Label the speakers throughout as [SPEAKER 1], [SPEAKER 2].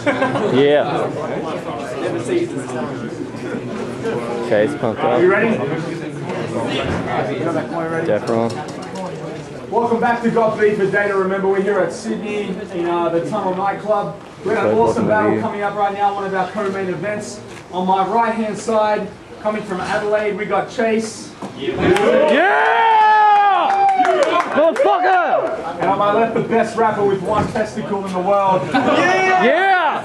[SPEAKER 1] Yeah. Chase, pumped up.
[SPEAKER 2] Are you ready?
[SPEAKER 1] Defron.
[SPEAKER 2] Welcome back to Got Beef for Data. Remember, we're here at Sydney in the Tunnel nightclub. We have an awesome battle coming up right now, one of our co-main events. On my right-hand side, coming from Adelaide, we got Chase.
[SPEAKER 1] Motherfucker!
[SPEAKER 2] And on my left, the best rapper with one testicle in the world.
[SPEAKER 1] Yeah!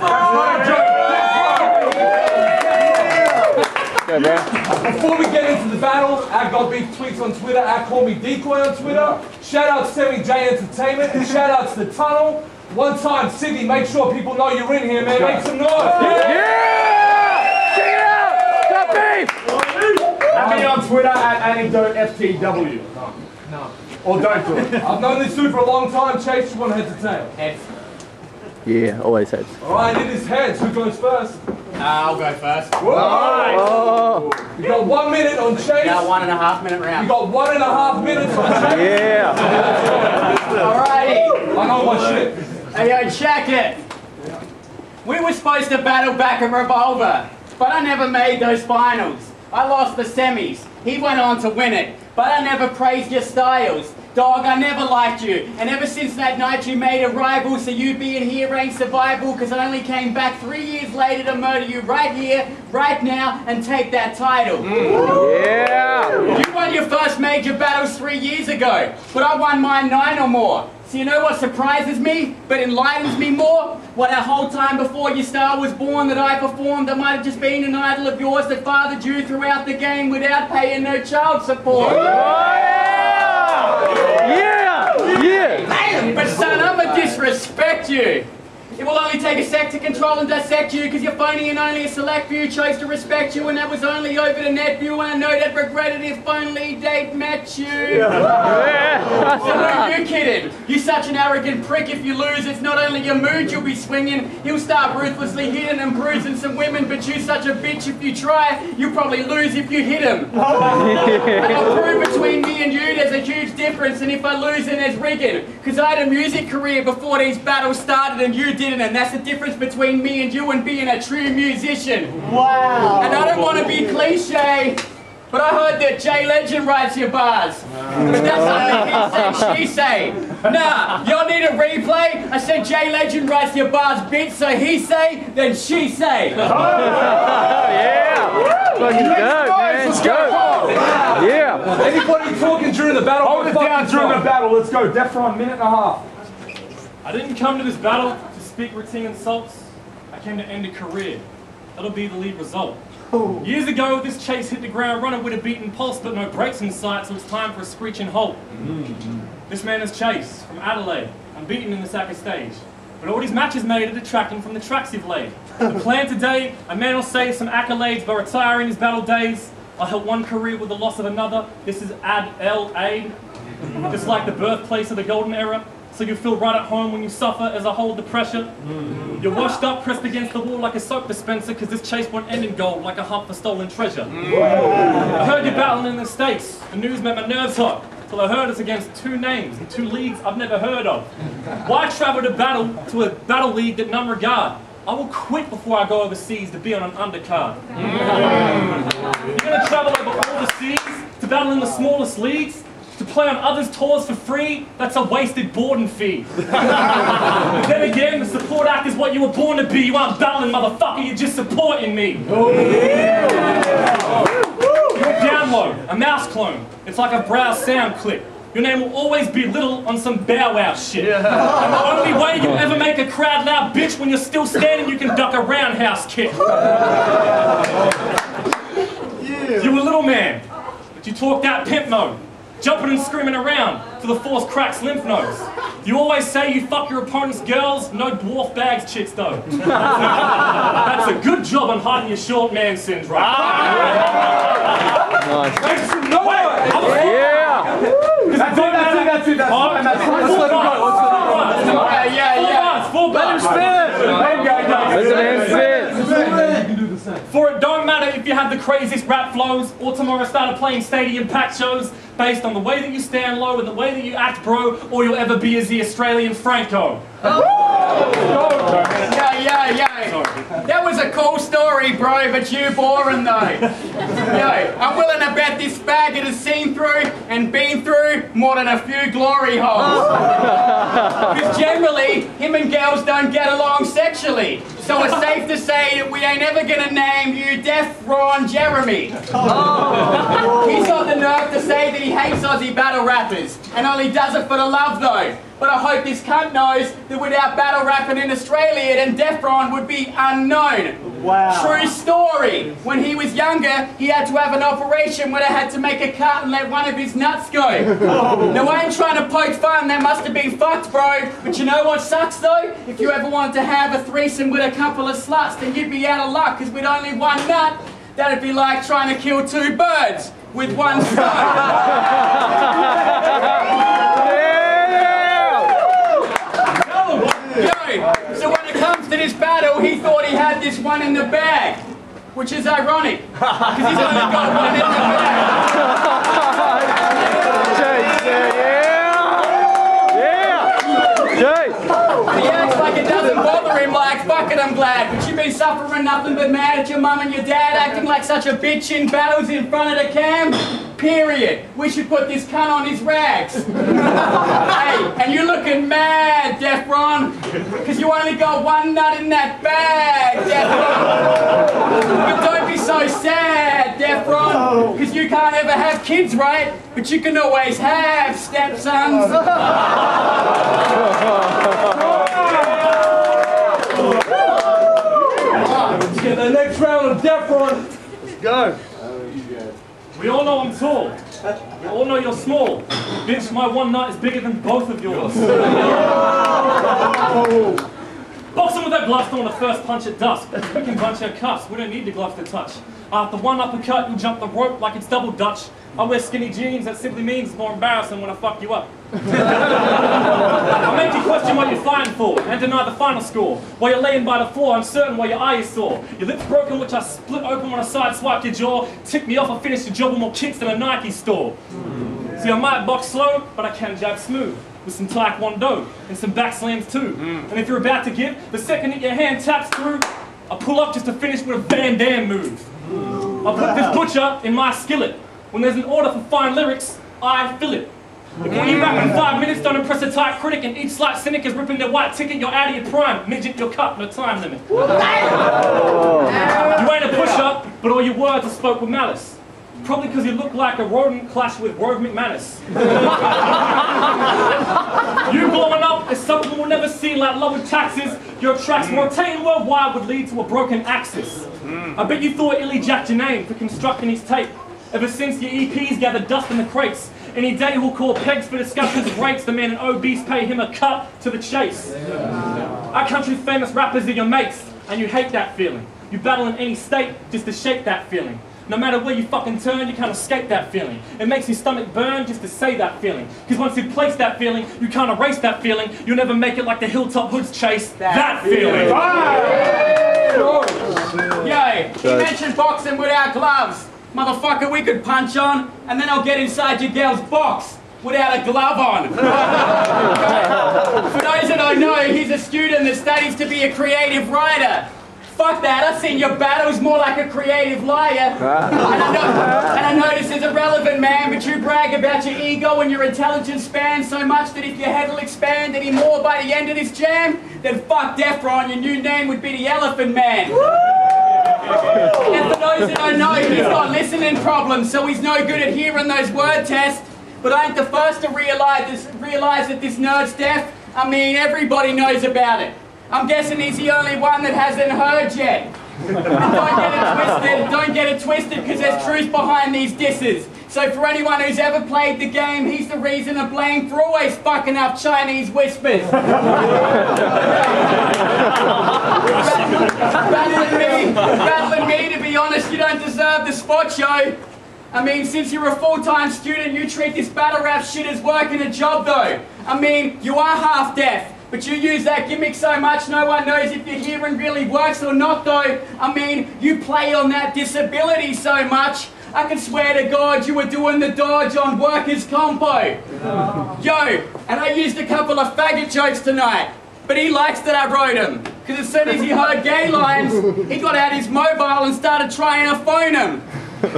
[SPEAKER 3] Before we get into the battle, at Got Beef tweets on Twitter, at Call Me Decoy on Twitter. Shout out to Sammy J Entertainment and shout out to the Tunnel. One time, Sydney, make sure people know you're in here, man. Make some noise.
[SPEAKER 1] Yeah! Check it out! Got Beef!
[SPEAKER 2] Add me on Twitter at anecdoteftw. No. Or don't do it.
[SPEAKER 3] I've known this dude for a long time. Chase, you want heads or tails?
[SPEAKER 4] Heads.
[SPEAKER 1] Yeah, always heads.
[SPEAKER 3] Alright, it is heads. Who goes first?
[SPEAKER 4] I'll go first.
[SPEAKER 3] Nice.
[SPEAKER 1] Oh!
[SPEAKER 3] You got 1 minute on Chase.
[SPEAKER 4] Got 1.5 minute round.
[SPEAKER 3] You got 1.5 minutes on Chase.
[SPEAKER 1] Yeah!
[SPEAKER 4] Alrighty.
[SPEAKER 3] I know my shit.
[SPEAKER 4] Hey, yo, check it. We were supposed to battle back at Revolver, but I never made those finals. I lost the semis. He went on to win it, but I never praised your styles. Dog, I never liked you, and ever since that night you made a rival, so you being here ain't survival, because I only came back 3 years later to murder you right here, right now, and take that title.
[SPEAKER 1] Yeah!
[SPEAKER 4] You won your first major battles 3 years ago, but I won mine 9 or more. So you know what surprises me, but enlightens me more? What that whole time before your star was born that I performed, I might have just been an idol of yours that fathered you throughout the game without paying no child support.
[SPEAKER 1] Yeah! Yeah!
[SPEAKER 4] But son, I'ma disrespect you. It will only take a sec to control and dissect you, because you're phony and only a select few chose to respect you, and that was only over the net view, and I know they'd regret it if only they'd met you. So who are you kidding? You're such an arrogant prick. If you lose, it's not only your mood you'll be swinging, he'll start ruthlessly hitting and bruising some women, but you're such a bitch if you try, you'll probably lose if you hit him. And I'll prove between me and you there's a huge difference, and if I lose then there's rigging, because I had a music career before these battles started and you didn't, and that's the difference between me and you and being a true musician. Wow. And I don't want to be cliche, but I heard that Jay Legend writes your bars. But that's something he say, she say. Nah, y'all need a replay? I said Jay Legend writes your bars, bitch, so he say, then she say.
[SPEAKER 1] Yeah! Fucking go, man. Let's go. Yeah!
[SPEAKER 3] Anybody talking during the battle?
[SPEAKER 2] Hold it down during the battle. Let's go. Defron, 1.5 minutes.
[SPEAKER 5] I didn't come to this battle to speak routine insults. I came to end a career. That'll be the lead result. Years ago, this Chase hit the ground running with a beaten pulse, but no brakes in sight, so it's time for a screeching halt. This man is Chase, from Adelaide, unbeaten in the Sacker stage. But all these matches made are detracting from the tracks you've laid. The plan today, a man will save some accolades by retiring his battle days. I'll help one career with the loss of another. This is Adelaide, just like the birthplace of the golden era. So you feel right at home when you suffer as I hold the pressure. You're washed up, pressed against the wall like a soap dispenser, because this chase won't end in gold like a hunt for stolen treasure. I heard you're battling in the States. The news made my nerves hot, till I heard it's against 2 names and 2 leagues I've never heard of. Why travel to a battle league that none regard? I will quit before I go overseas to be on an undercard. You're going to travel over all the seas to battle in the smallest leagues? To play on others' tours for free? That's a wasted boarding fee. But then again, the support act is what you were born to be. You aren't battling, motherfucker, you're just supporting me. You're a download, a mouse clone. It's like a browse sound clip. Your name will always be little on some Bow Wow shit. And the only way you'll ever make a crowd loud, bitch, when you're still standing, you can duck a roundhouse kick. You're a little man, but you talk that pimp mode. Jumping and screaming around till the force cracks lymph nodes. You always say you fuck your opponent's girls, no dwarf bags chicks though. That's a good job on hiding your short man syndrome.
[SPEAKER 1] Nice.
[SPEAKER 2] Make some noise!
[SPEAKER 1] Yeah!
[SPEAKER 2] That's it. Let's let him go.
[SPEAKER 4] Yeah.
[SPEAKER 5] 4 bars. For it don't matter if you have the craziest rap flows, or tomorrow started playing stadium packed shows, based on the way that you stand low and the way that you act, bro, or you'll ever be as the Australian Franco.
[SPEAKER 4] Yeah. bro, but you boring though. Yo, I'm willing to bet this faggot has seen through and been through more than a few glory holes. Because generally, him and girls don't get along sexually. So it's safe to say that we ain't ever gonna name you Defron Jeremy. He's got the nerve to say that he hates Aussie battle rappers and only does it for the love though. But I hope this cunt knows that without battle rapping in Australia, then Defron would be unknown.
[SPEAKER 1] Wow.
[SPEAKER 4] True story. When he was younger, he had to have an operation where they had to make a cut and let one of his nuts go. Now I ain't trying to poke fun, that must have been fucked, bro. But you know what sucks though? If you ever wanted to have a threesome with a couple of sluts, then you'd be out of luck, because with only one nut, that'd be like trying to kill two birds with one stone. So when it comes to this battle, he thought he had this one in the bag, which is ironic, because he's only got one in the bag. He acts like it doesn't bother him, like, fuck it, I'm glad, but you've been suffering nothing but mad at your mum and your dad acting like such a bitch in battles in front of the cam. Period. We should put this cunt on his rags. Hey, and you're looking mad, Defron, because you only got one nut in that bag, Defron. But don't be so sad, Defron, because you can't ever have kids, right? But you can always have stepsons.
[SPEAKER 3] Let's get the next round of Defron.
[SPEAKER 1] Let's go.
[SPEAKER 5] We all know I'm tall. We all know you're small. Bitch, my one nut is bigger than both of yours. Boxing with that gloves on the first punch at dusk. We can punch our cuffs. We don't need the gloves to touch. After one uppercut, you jump the rope like it's double Dutch. I wear skinny jeans. That simply means it's more embarrassing when I fuck you up. I make you question what you're fighting for and deny the final score. While you're laying by the floor, uncertain why your eye is sore. Your lips broken, which I split open when I side-swipe your jaw. Tick me off, I finish the job with more kicks than a Nike store. See, I might box slow, but I can jab smooth. With some taekwondo and some back slams too. And if you're about to give, the second that your hand taps through, I pull up just to finish with a Van Damme move. I put this butcher in my skillet. When there's an order for fine lyrics, I fill it. If what you rap in 5 minutes don't impress a tight critic and each slight cynic is ripping their white ticket, you're out of your prime. Midget, your cut, no time limit. You ain't a pusher, but all your words are spoke with malice. Probably because you look like a rodent clashed with Rove McManus. You blowing up is something we'll never see, like love with taxes. Your tracks rotating worldwide would lead to a broken axis. I bet you thought Illy jacked your name for constructing his tape. Ever since your EPs gathered dust in the crates. Any day he'll call pegs for discussions of rates. The man in obese pay him a cut to the chase. Our country's famous rappers are your mates, and you hate that feeling. You battle in any state just to shake that feeling. No matter where you fucking turn, you can't escape that feeling. It makes your stomach burn just to say that feeling. Because once you place that feeling, you can't erase that feeling. You'll never make it like the Hilltop Hoods chase that feeling.
[SPEAKER 4] Yo, he mentioned boxing without gloves. Motherfucker, we could punch on, and then I'll get inside your girl's box without a glove on. For those that don't know, he's a student that studies to be a creative writer. Fuck that, I've seen your battles more like a creative liar. And I know this is irrelevant, man, but you brag about your ego and your intelligence span so much that if your head will expand any more by the end of this jam, then fuck Defron, your new name would be the Elephant Man. And for those that don't know, he's got listening problems, so he's no good at hearing those word tests. But I ain't the first to realize that this nerd's deaf. I mean, everybody knows about it. I'm guessing he's the only one that hasn't heard yet. And don't get it twisted, because there's truth behind these disses. So for anyone who's ever played the game, he's the reason to blame for always fucking up Chinese whispers. Battling me, to be honest, you don't deserve the spot, yo. I mean, since you're a full-time student, you treat this battle rap shit as work and a job, though. I mean, you are half deaf. But you use that gimmick so much, no one knows if your hearing really works or not, though. I mean, you play on that disability so much, I can swear to God you were doing the dodge on workers' compo. Yo, and I used a couple of faggot jokes tonight. but he likes that I wrote him. Because as soon as he heard gay lines, he got out his mobile and started trying to phone him.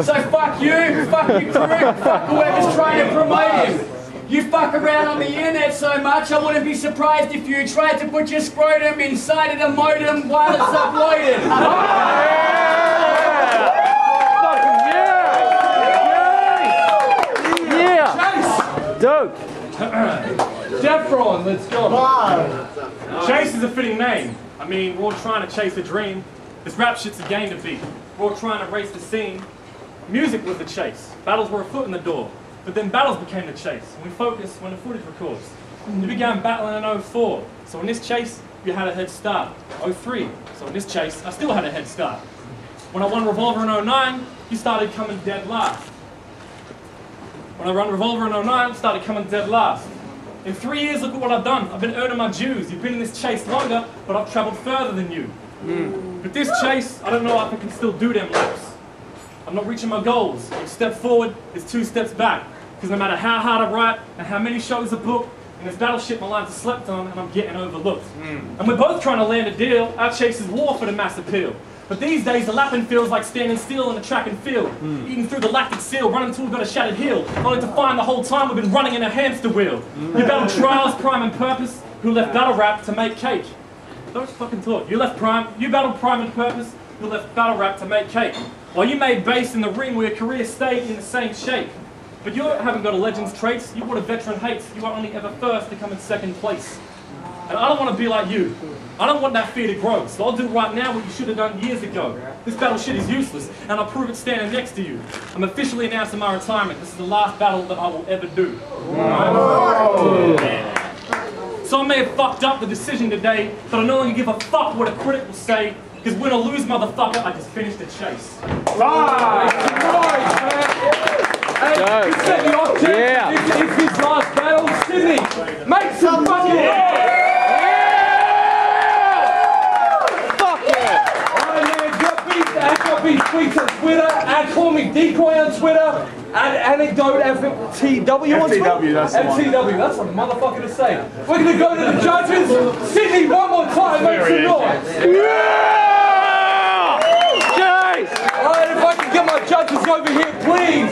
[SPEAKER 4] So fuck you, fuck your crew, fuck whoever's trying to promote him. You fuck around on the internet so much, I wouldn't be surprised if you tried to put your scrotum inside of the modem while it's uploaded.
[SPEAKER 1] Dope.
[SPEAKER 3] Defron, let's go.
[SPEAKER 5] Chase is a fitting name. I mean, we're all trying to chase a dream. This rap shit's a game to beat. We're all trying to race the scene. Music was the chase. Battles were a foot in the door. But then battles became the chase. And we focused when the footage records. You began battling in 04. So in this chase, you had a head start. 03. So in this chase, I still had a head start. When I won Revolver in 09, you started coming dead last. When I won Revolver in 09, I started coming dead last. In 3 years, look at what I've done. I've been earning my dues. You've been in this chase longer, but I've travelled further than you. But this chase, I don't know if I can still do them laps. I'm not reaching my goals. Each step forward is 2 steps back. Because no matter how hard I write and how many shows I book, in this battleship my lines are slept on and I'm getting overlooked. And we're both trying to land a deal. Our chase is war for the mass appeal. But these days the lapping feels like standing still in a track and field. Eating through the lactic seal, running until we've got a shattered heel. Only to find the whole time we've been running in a hamster wheel. You battled trials, prime and purpose, who left battle rap to make cake. Don't fucking talk. You battled prime and purpose, who left battle rap to make cake. While you made base in the ring where your career stayed in the same shape. But you haven't got a legend's traits, you what a veteran hates. You are only ever first to come in second place. And I don't want to be like you. I don't want that fear to grow, so I'll do right now what you should have done years ago. This battle shit is useless, and I'll prove it standing next to you. I'm officially announcing my retirement. This is the last battle that I will ever do. So I may have fucked up the decision today, but I no longer give a fuck what a critic will say, because win or lose, motherfucker, I just finished the chase.
[SPEAKER 3] Hey, you set the object. It's his last battle. Sydney, make some fucking noise. Got tweets on Twitter, call me Decoy on Twitter, anecdote FTW on Twitter.
[SPEAKER 2] FTW, that's the one.
[SPEAKER 3] FTW, that's a motherfucker to say. We're going to go to the judges. Sydney, one more time, make some noise.
[SPEAKER 1] Yeah! Jeez!
[SPEAKER 3] Alright, if I can get my judges over here, please.